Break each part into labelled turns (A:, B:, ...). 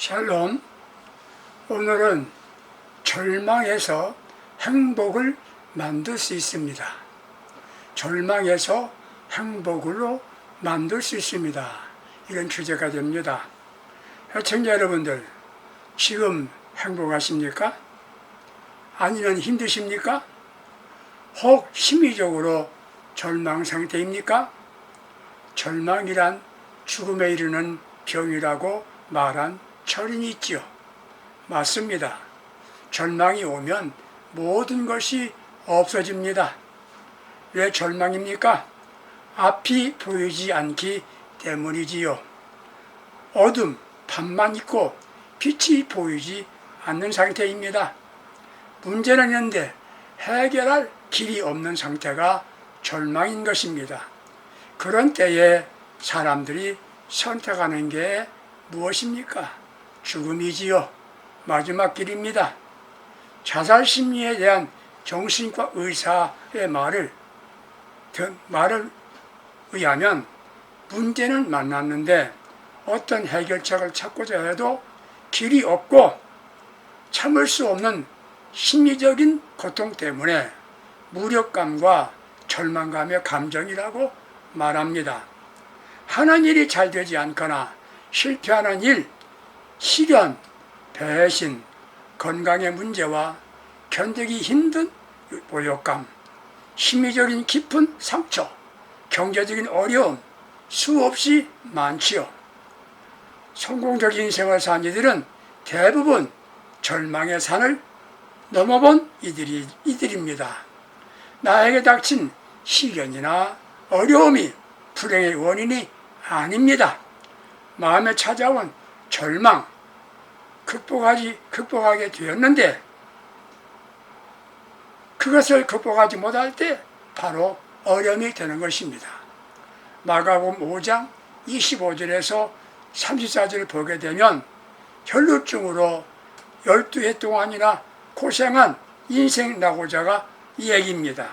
A: 샬롬. 오늘은 절망에서 행복을 만들 수 있습니다. 절망에서 행복으로 만들 수 있습니다. 이런 주제가 됩니다. 시청자 여러분들, 지금 행복하십니까? 아니면 힘드십니까? 혹 심리적으로 절망 상태입니까? 절망이란 죽음에 이르는 병이라고 말한 철인이 있지요. 맞습니다. 절망이 오면 모든 것이 없어집니다. 왜 절망입니까? 앞이 보이지 않기 때문이지요. 어둠, 밤만 있고 빛이 보이지 않는 상태입니다. 문제는 있는데 해결할 길이 없는 상태가 절망인 것입니다. 그런 때에 사람들이 선택하는 게 무엇입니까? 죽음이지요. 마지막 길입니다. 자살 심리에 대한 정신과 의사의 말을 의하면 문제는 만났는데 어떤 해결책을 찾고자 해도 길이 없고 참을 수 없는 심리적인 고통 때문에 무력감과 절망감의 감정이라고 말합니다. 하는 일이 잘 되지 않거나 실패하는 일, 시련, 배신, 건강의 문제와 견디기 힘든 모욕감, 심리적인 깊은 상처, 경제적인 어려움 수없이 많지요. 성공적인 인생을 산 이들은 대부분 절망의 산을 넘어본 이들입니다. 나에게 닥친 시련이나 어려움이 불행의 원인이 아닙니다. 마음에 찾아온 절망, 극복하게 되었는데 그것을 극복하지 못할 때 바로 어려움이 되는 것입니다. 마가복음 5장 25절에서 34절을 보게 되면 혈루증으로 12해 동안이나 고생한 인생 낙오자가 이 얘기입니다.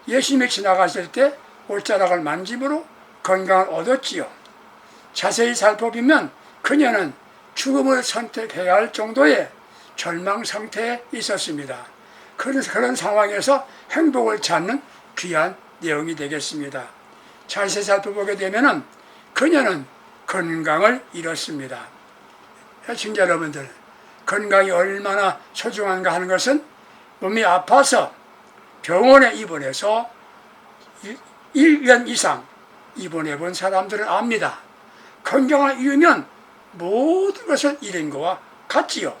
A: 예수님이 지나갔을 때 옷자락을 만짐으로 건강을 얻었지요. 자세히 살펴보면 그녀는 죽음을 선택해야 할 정도의 절망 상태에 있었습니다. 그런 상황에서 행복을 찾는 귀한 내용이 되겠습니다. 자세히 살펴보게 되면 그녀는 건강을 잃었습니다. 시청자 여러분들, 건강이 얼마나 소중한가 하는 것은 몸이 아파서 병원에 입원해서 1년 이상 입원해 본 사람들은 압니다. 건강을 잃으면 모든 것을 잃은 것과 같지요.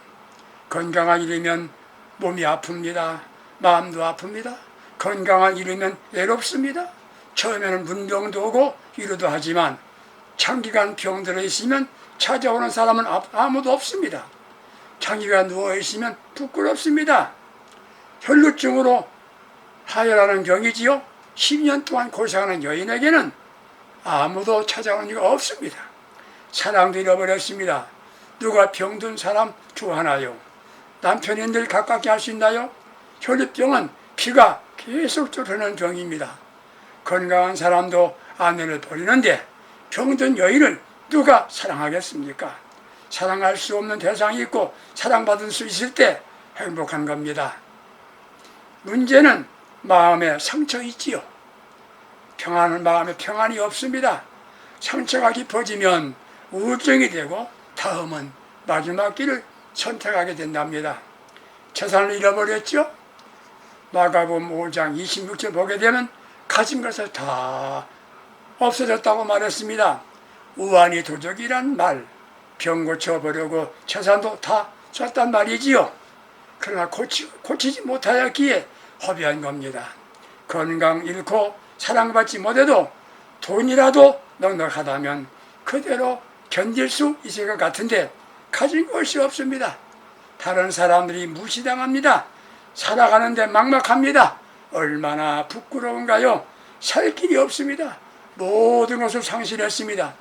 A: 건강을 잃으면 몸이 아픕니다. 마음도 아픕니다. 건강을 잃으면 외롭습니다. 처음에는 문병도 오고 위로도 하지만 장기간 병들어 있으면 찾아오는 사람은 아무도 없습니다. 장기간 누워 있으면 부끄럽습니다. 혈루증으로 하혈하는 병이지요. 10년 동안 고생하는 여인에게는 아무도 찾아오는 이가 없습니다. 사랑도 잃어버렸습니다. 누가 병든 사람 좋아하나요? 남편이 늘 가깝게 할 수 있나요? 혈루병은 피가 계속 흐르는 병입니다. 건강한 사람도 아내를 버리는데 병든 여인을 누가 사랑하겠습니까? 사랑할 수 없는 대상이 있고 사랑받을 수 있을 때 행복한 겁니다. 문제는 마음에 상처 있지요. 마음에 평안이 없습니다. 상처가 깊어지면 우울증이 되고 다음은 마지막 길을 선택하게 된답니다. 재산을 잃어버렸죠? 마가복음 5장 26절 보게 되면 가진 것을 다 없어졌다고 말했습니다. 우환이 도적이란 말, 병 고쳐보려고 재산도 다 썼단 말이지요. 그러나 고치지 못하였기에 허비한 겁니다. 건강 잃고 사랑받지 못해도 돈이라도 넉넉하다면 그대로 견딜 수 있을 것 같은데 가진 것이 없습니다. 다른 사람들이 무시당합니다. 살아가는데 막막합니다. 얼마나 부끄러운가요? 살 길이 없습니다. 모든 것을 상실했습니다.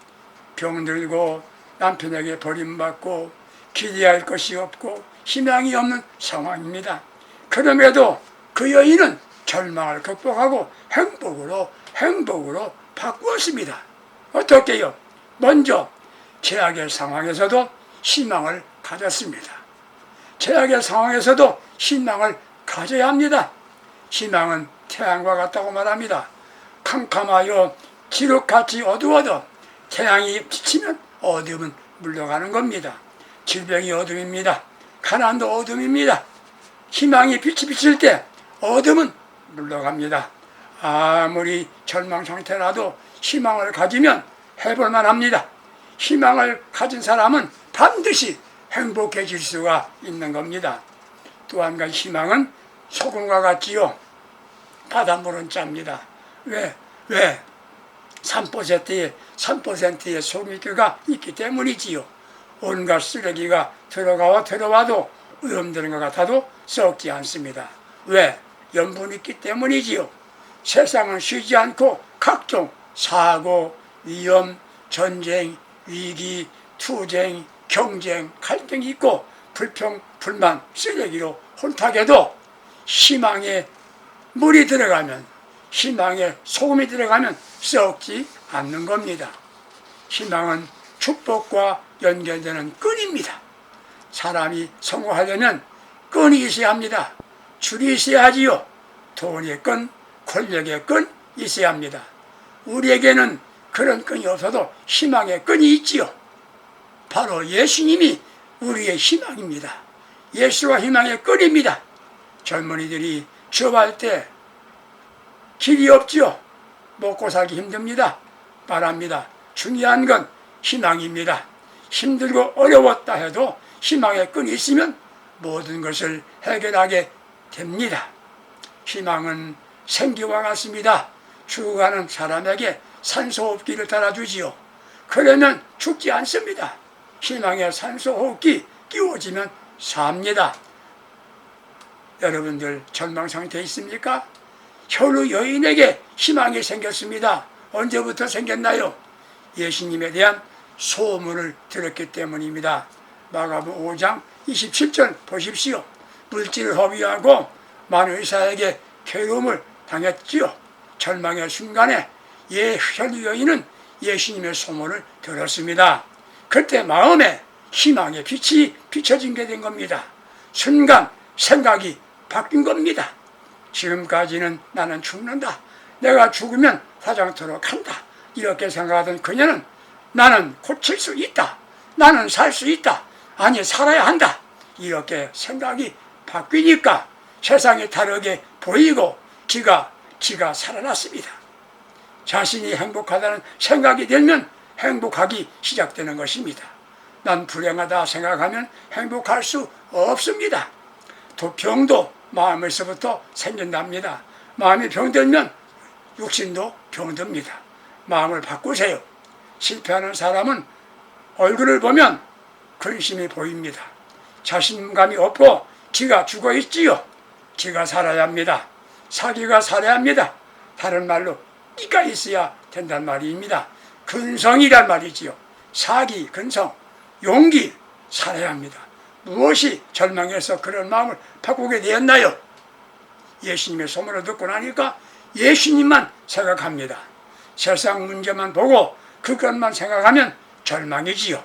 A: 병들고 남편에게 버림받고 기대할 것이 없고 희망이 없는 상황입니다. 그럼에도 그 여인은 절망을 극복하고 행복으로 바꾸었습니다. 어떻게요? 먼저 최악의 상황에서도 희망을 가졌습니다. 최악의 상황에서도 희망을 가져야 합니다. 희망은 태양과 같다고 말합니다. 캄캄하여 지륵같이 어두워도 태양이 비치면 어둠은 물러가는 겁니다. 질병이 어둠입니다. 가난도 어둠입니다. 희망이 빛이 비칠 때 어둠은 물러갑니다. 아무리 절망 상태라도 희망을 가지면 해볼만 합니다. 희망을 가진 사람은 반드시 행복해질 수가 있는 겁니다. 또 한 가지 희망은 소금과 같지요. 바닷물은 짭니다. 왜? 3%의 소금기가 있기 때문이지요. 온갖 쓰레기가 들어와도 오염되는 것 같아도 썩지 않습니다. 왜? 염분이 있기 때문이지요. 세상은 쉬지 않고 각종 사고, 위험, 전쟁, 위기, 투쟁, 경쟁, 갈등이 있고 불평, 불만, 쓰레기로 혼탁해도 희망에 물이 들어가면, 희망에 소금이 들어가면 썩지 않는 겁니다. 희망은 축복과 연결되는 끈입니다. 사람이 성공하려면 끈이 있어야 합니다. 줄이 있어야 하지요. 돈의 끈, 권력의 끈 있어야 합니다. 우리에게는 그런 끈이 없어도 희망의 끈이 있지요. 바로 예수님이 우리의 희망입니다. 예수가 희망의 끈입니다. 젊은이들이 취업할 때 길이 없지요. 먹고 살기 힘듭니다. 말합니다. 중요한 건 희망입니다. 힘들고 어려웠다 해도 희망의 끈이 있으면 모든 것을 해결하게 됩니다. 희망은 생기와 같습니다. 죽어가는 사람에게 산소호흡기를 달아주지요. 그러면 죽지 않습니다. 희망의 산소호흡기 끼워지면 삽니다. 여러분들 절망 상태에 있습니까? 혈루 여인에게 희망이 생겼습니다. 언제부터 생겼나요? 예수님에 대한 소문을 들었기 때문입니다. 마가복음 5장 27절 보십시오. 물질을 허비하고 많은 의사에게 괴로움을 당했지요. 절망의 순간에 혈루 여인은 예수님의 소문을 들었습니다. 그때 마음에 희망의 빛이 비춰진 게 된 겁니다. 순간 생각이 바뀐 겁니다. 지금까지는 나는 죽는다. 내가 죽으면 화장터로 간다. 이렇게 생각하던 그녀는 나는 고칠 수 있다. 나는 살 수 있다. 아니 살아야 한다. 이렇게 생각이 바뀌니까 세상이 다르게 보이고 지가 살아났습니다. 자신이 행복하다는 생각이 들면 행복하기 시작되는 것입니다. 난 불행하다 생각하면 행복할 수 없습니다. 또 병도 마음에서부터 생긴답니다. 마음이 병들면 육신도 병듭니다. 마음을 바꾸세요. 실패하는 사람은 얼굴을 보면 근심이 보입니다. 자신감이 없고 지가 죽어 있지요. 지가 살아야 합니다. 사기가 살아야 합니다. 다른 말로 끼가 있어야 된단 말입니다. 근성이란 말이지요. 사기, 근성, 용기 살아야 합니다. 무엇이 절망해서 그런 마음을 바꾸게 되었나요? 예수님의 소문을 듣고 나니까 예수님만 생각합니다. 세상 문제만 보고 그것만 생각하면 절망이지요.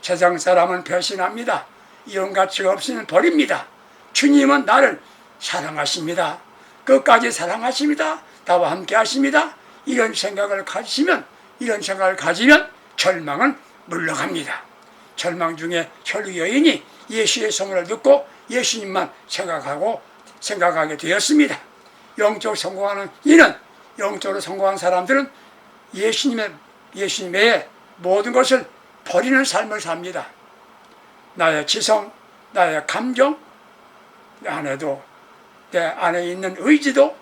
A: 세상 사람은 배신합니다. 이용 가치가 없으면 버립니다. 주님은 나를 사랑하십니다. 끝까지 사랑하십니다. 나와 함께 하십니다. 이런 생각을 가지면 절망은 물러갑니다. 절망 중에 혈루 여인이 예수의 소문을 듣고 예수님만 생각하게 되었습니다. 영적으로 성공하는 이는, 영적으로 성공한 사람들은 예수님 외에 모든 것을 버리는 삶을 삽니다. 나의 지성, 나의 감정, 내 안에 있는 의지도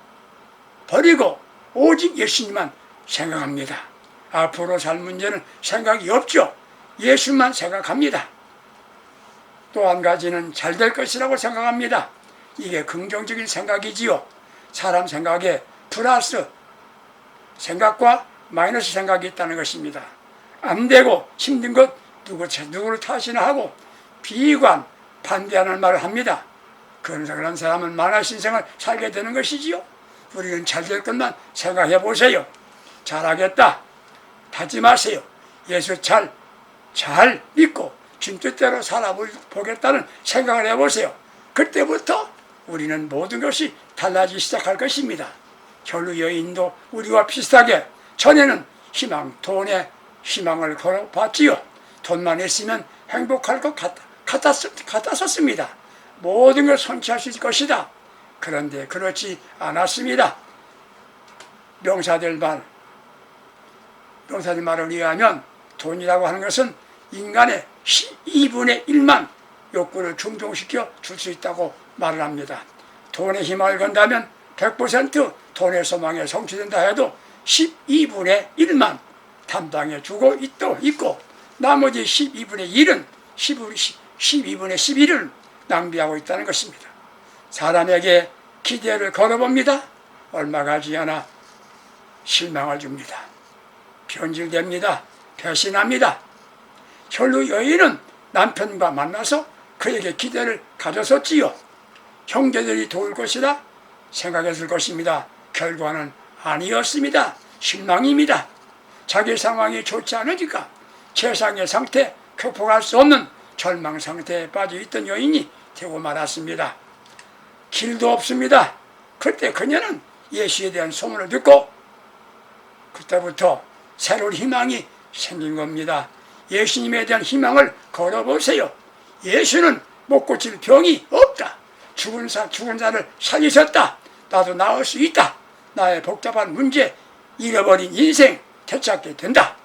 A: 버리고 오직 예수님만 생각합니다. 앞으로 살 문제는 생각이 없죠. 예수만 생각합니다. 또 한 가지는 잘 될 것이라고 생각합니다. 이게 긍정적인 생각이지요. 사람 생각에 플러스 생각과 마이너스 생각이 있다는 것입니다. 안 되고 힘든 것 누구를 탓이나 하고 비관, 반대하는 말을 합니다. 그런 사람은 만화신 생을 살게 되는 것이지요. 우리는 잘 될 것만 생각해 보세요. 잘하겠다 다짐하세요. 예수 잘 믿고 주님 뜻대로 살아보겠다는 생각을 해보세요. 그때부터 우리는 모든 것이 달라지기 시작할 것입니다. 결국 여인도 우리와 비슷하게 전에는 돈에 희망을 걸어봤지요. 돈만 있으면 행복할 것 같았었습니다. 모든 걸 성취할 수 있을 것이다. 그런데 그렇지 않았습니다. 명사들 말을 의하면 돈이라고 하는 것은 인간의 2분의 1만 욕구를 충족시켜 줄 수 있다고 말을 합니다. 돈에 희망을 건다면 100% 돈의 소망에 성취된다 해도 12분의 1만 담당해 주고 있고 나머지 12분의 1은 12분의 11을 낭비하고 있다는 것입니다. 사람에게 기대를 걸어봅니다. 얼마 가지 않아 실망을 줍니다. 변질됩니다. 배신합니다. 결국 여인은 남편과 만나서 그에게 기대를 가졌었지요. 형제들이 도울 것이라 생각했을 것입니다. 결과는 아니었습니다. 실망입니다. 자기 상황이 좋지 않으니까 세상의 상태, 극복할 수 없는 절망 상태에 빠져있던 여인이 되고 말았습니다. 길도 없습니다. 그때 그녀는 예수에 대한 소문을 듣고 그때부터 새로운 희망이 생긴 겁니다. 예수님에 대한 희망을 걸어보세요. 예수는 못 고칠 병이 없다. 죽은 자를 살리셨다. 나도 나을 수 있다. 나의 복잡한 문제, 잃어버린 인생 되찾게 된다.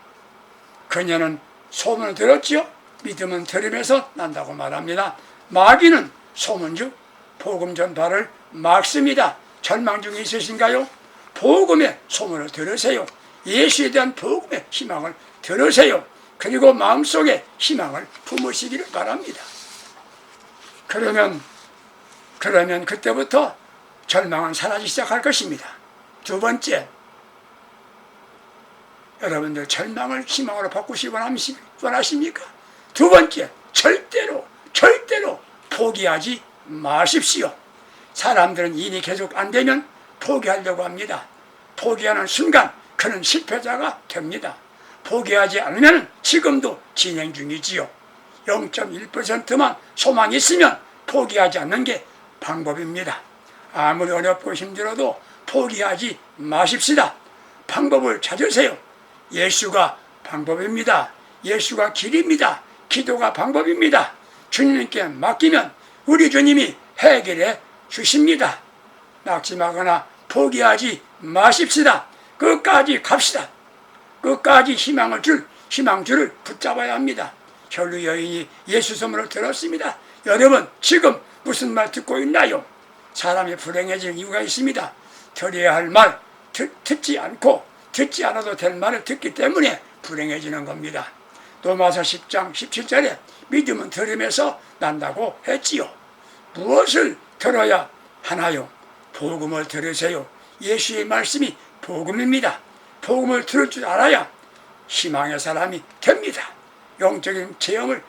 A: 그녀는 소문을 들었지요. 믿음은 들음에서 난다고 말합니다. 마귀는 소문즉 복음 전파를 막습니다. 절망 중에 있으신가요? 복음의 소문을 들으세요. 예수에 대한 복음의 희망을 들으세요. 그리고 마음속에 희망을 품으시기를 바랍니다. 그러면 그때부터 절망은 사라지기 시작할 것입니다. 두 번째, 여러분들 절망을 희망으로 바꾸시기 원하십니까? 두 번째, 절대로 포기하지 마십시오. 사람들은 일이 계속 안 되면 포기하려고 합니다. 포기하는 순간 그는 실패자가 됩니다. 포기하지 않으면 지금도 진행 중이지요. 0.1%만 소망이 있으면 포기하지 않는 게 방법입니다. 아무리 어렵고 힘들어도 포기하지 마십시다. 방법을 찾으세요. 예수가 방법입니다. 예수가 길입니다. 기도가 방법입니다. 주님께 맡기면 우리 주님이 해결해 주십니다. 낙심하거나 포기하지 마십시다. 끝까지 갑시다. 끝까지 희망줄을 붙잡아야 합니다. 결국 여인이 예수 소문을 들었습니다. 여러분 지금 무슨 말 듣고 있나요? 사람이 불행해질 이유가 있습니다. 들어야 할 말 듣지 않아도 될 말을 듣기 때문에 불행해지는 겁니다. 로마서 10장 17절에 믿음은 들음에서 난다고 했지요. 무엇을 들어야 하나요? 복음을 들으세요. 예수의 말씀이 복음입니다. 복음을 들을 줄 알아야 희망의 사람이 됩니다. 영적인 체험을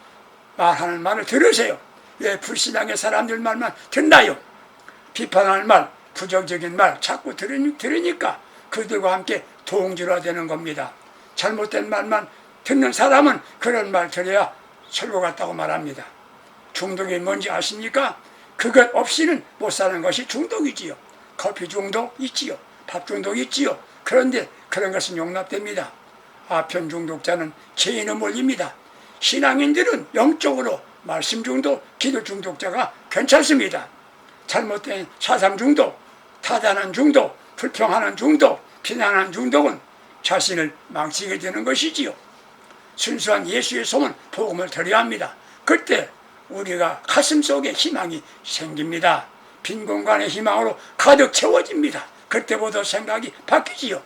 A: 말하는 말을 들으세요. 왜 불신앙의 사람들 말만 듣나요? 비판할 말, 부정적인 말 자꾸 들으니까 그들과 함께 동질화되는 겁니다. 잘못된 말만 듣는 사람은 그런 말 들어야 철거 같다고 말합니다. 중독이 뭔지 아십니까? 그것 없이는 못 사는 것이 중독이지요. 커피 중독 있지요. 밥 중독 있지요. 그런데 그런 것은 용납됩니다. 아편 중독자는 죄인의 몰입니다. 신앙인들은 영적으로 말씀 중독, 기도 중독자가 괜찮습니다. 잘못된 사상 중독, 타단한 중독, 불평하는 중독, 비난하는 중독은 자신을 망치게 되는 것이지요. 순수한 예수의 소문, 복음을 들어야 합니다. 그때 우리가 가슴 속에 희망이 생깁니다. 빈 공간의 희망으로 가득 채워집니다. 그때부터 생각이 바뀌지요.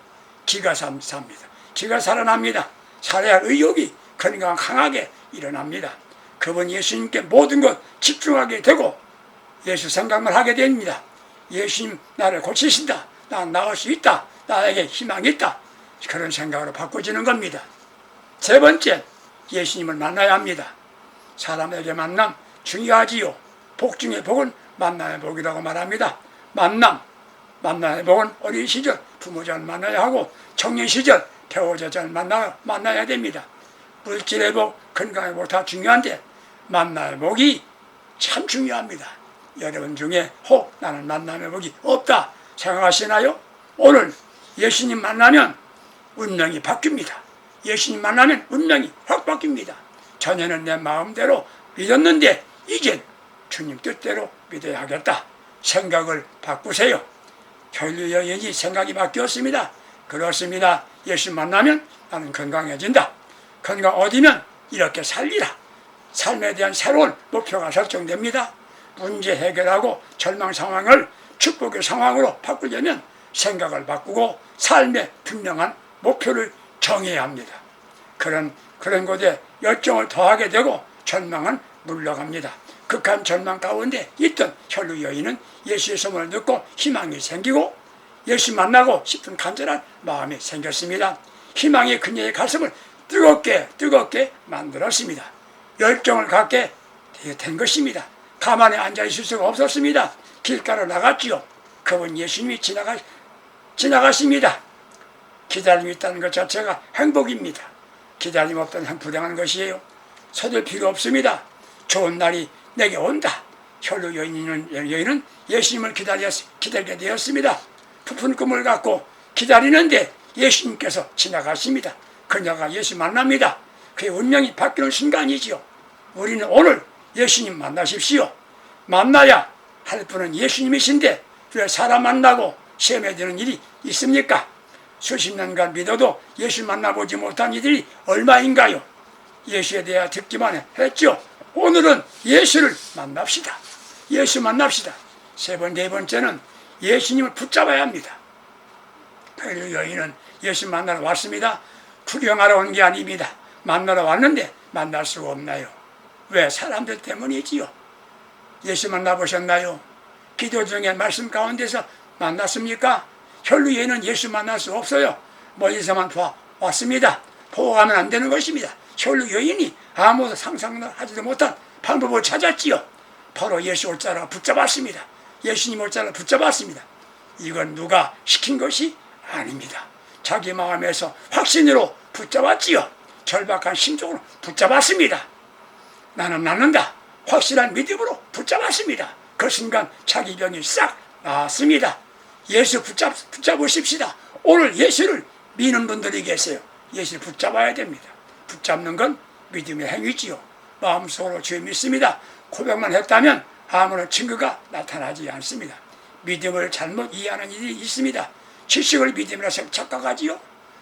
A: 기가 삽니다. 기가 살아납니다. 살아야 할 의욕이 강하게 일어납니다. 그분 예수님께 모든 것 집중하게 되고 예수 생각만 하게 됩니다. 예수님 나를 고치신다. 난 나을 수 있다. 나에게 희망이 있다. 그런 생각으로 바꿔지는 겁니다. 세 번째, 예수님을 만나야 합니다. 사람에게 만남 중요하지요. 복 중에 복은 만남의 복이라고 말합니다. 만남의 복은 어린 시절 부모 잘 만나야 하고 청년 시절 배우자 잘 만나야 됩니다. 물질의 복, 건강의 복 다 중요한데 만남의 복이 참 중요합니다. 여러분 중에 혹 나는 만남의 복이 없다 생각하시나요? 오늘 예수님 만나면 운명이 바뀝니다. 예수님 만나면 운명이 확 바뀝니다. 전에는 내 마음대로 믿었는데 이젠 주님 뜻대로 믿어야 하겠다. 생각을 바꾸세요. 혈류 여인이 생각이 바뀌었습니다. 그렇습니다. 예수 만나면 나는 건강해진다. 건강 얻으면 이렇게 살리라. 삶에 대한 새로운 목표가 설정됩니다. 문제 해결하고 절망 상황을 축복의 상황으로 바꾸려면 생각을 바꾸고 삶의 분명한 목표를 정해야 합니다. 그런 곳에 열정을 더하게 되고 절망은 물러갑니다. 극한 절망 가운데 있던 혈류 여인은 예수의 소문을 듣고 희망이 생기고 예수 만나고 싶은 간절한 마음이 생겼습니다. 희망이 그녀의 가슴을 뜨겁게 만들었습니다. 열정을 갖게 된 것입니다. 가만히 앉아있을 수가 없었습니다. 길가로 나갔지요. 그분 예수님이 지나가십니다. 기다림이 있다는 것 자체가 행복입니다. 기다림 없다는 불행한 것이에요. 서둘 필요 없습니다. 좋은 날이 내게 온다. 혈류 여인은 예수님을 기다리게 되었습니다. 부푼 꿈을 갖고 기다리는데 예수님께서 지나가십니다. 그녀가 예수 만납니다. 그의 운명이 바뀌는 순간이지요. 우리는 오늘 예수님 만나십시오. 만나야 할 분은 예수님이신데 왜 사람 만나고 시험에 드는 일이 있습니까? 수십 년간 믿어도 예수 만나보지 못한 이들이 얼마인가요? 예수에 대해 듣기만 했죠. 오늘은 예수를 만납시다. 예수 만납시다. 네 번째는 예수님을 붙잡아야 합니다. 그 여인은 예수 만나러 왔습니다. 구경하러 온 게 아닙니다. 만나러 왔는데 만날 수가 없나요? 왜? 사람들 때문이지요. 예수 만나보셨나요? 기도 중에 말씀 가운데서 만났습니까? 혈류 여인은 예수 만날 수 없어요. 멀리서만 왔습니다. 보고 가면 안 되는 것입니다. 혈류 여인이 아무도 상상하지도 못한 방법을 찾았지요. 바로 예수 올 자라 붙잡았습니다. 예수님 올 자라 붙잡았습니다. 이건 누가 시킨 것이 아닙니다. 자기 마음에서 확신으로 붙잡았지요. 절박한 심정으로 붙잡았습니다. 나는 낫는다. 확실한 믿음으로 붙잡았습니다. 그 순간 자기 병이 싹 나았습니다. 예수 붙잡으십시다. 오늘 예수를 믿는 분들이 계세요. 예수를 붙잡아야 됩니다. 붙잡는 건 믿음의 행위지요. 마음속으로 주여 믿습니다. 고백만 했다면 아무런 증거가 나타나지 않습니다. 믿음을 잘못 이해하는 일이 있습니다. 지식을 믿음이라 착각하지요.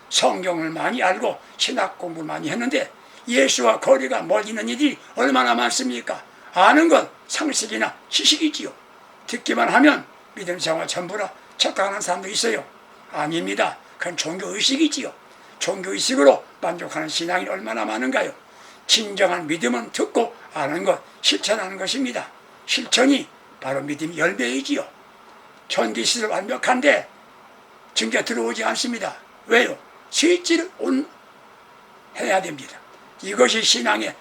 A: 성경을 많이 알고 신학 공부를 많이 했는데 예수와 거리가 멀리 있는 이들이 얼마나 많습니까? 아는 건 상식이나 지식이지요. 듣기만 하면 믿음 생활 전부라 착각하는 사람도 있어요. 아닙니다. 그건 종교의식이지요. 종교의식으로 만족하는 신앙이 얼마나 많은가요? 진정한 믿음은 듣고 아는 것, 실천하는 것입니다. 실천이 바로 믿음의 열매이지요. 전기시설 완벽한데 증거 들어오지 않습니다. 왜요? 실질을 해야 됩니다. 이것이 신앙의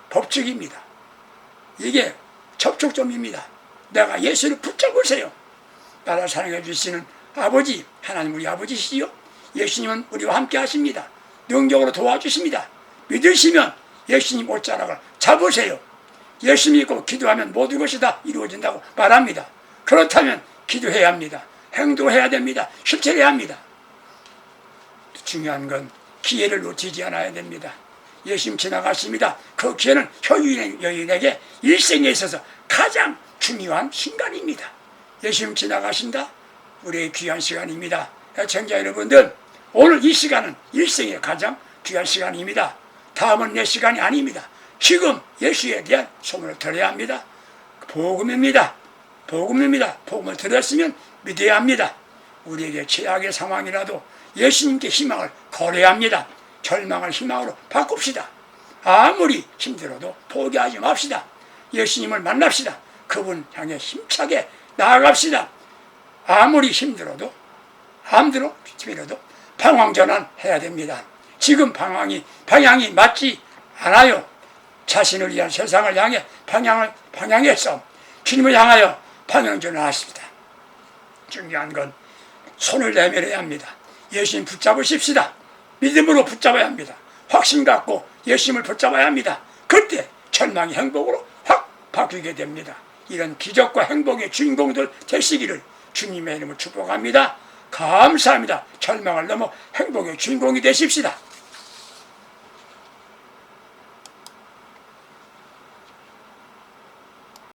A: 법칙입니다. 이게 접촉점입니다. 내가 예수를 붙잡으세요. 나를 사랑해 주시는 아버지, 하나님 우리 아버지시지요. 예수님은 우리와 함께 하십니다. 능력으로 도와주십니다. 믿으시면 예수님 옷자락을 잡으세요. 예수 믿고 기도하면 모든 것이 다 이루어진다고 말합니다. 그렇다면 기도해야 합니다. 행동해야 됩니다. 실천해야 합니다. 중요한 건 기회를 놓치지 않아야 됩니다. 예수님 지나가십니다. 그 기회는 혈류 여인에게 일생에 있어서 가장 중요한 순간입니다. 예수님 지나가신다? 우리의 귀한 시간입니다. 애청자 여러분들, 오늘 이 시간은 일생의 가장 귀한 시간입니다. 다음은 내 시간이 아닙니다. 지금 예수에 대한 소문을 들어야 합니다. 복음입니다. 복음을 들었으면 믿어야 합니다. 우리에게 최악의 상황이라도 예수님께 희망을 걸어야 합니다. 절망을 희망으로 바꿉시다. 아무리 힘들어도 포기하지 맙시다. 예수님을 만납시다. 그분 향해 힘차게 나아갑시다. 아무리 힘들어도 방황전환해야 됩니다. 지금 방향이 맞지 않아요. 자신을 위한 세상을 향해 방향해서 주님을 향하여 방향전환하십니다. 중요한 건 손을 내밀어야 합니다. 예수님 붙잡으십시다. 믿음으로 붙잡아야 합니다. 확신 갖고 예수님을 붙잡아야 합니다. 그때 절망이 행복으로 확 바뀌게 됩니다. 이런 기적과 행복의 주인공들 되시기를 주님의 이름으로 축복합니다. 감사합니다. 절망을 넘어 행복의 주인공이 되십시다.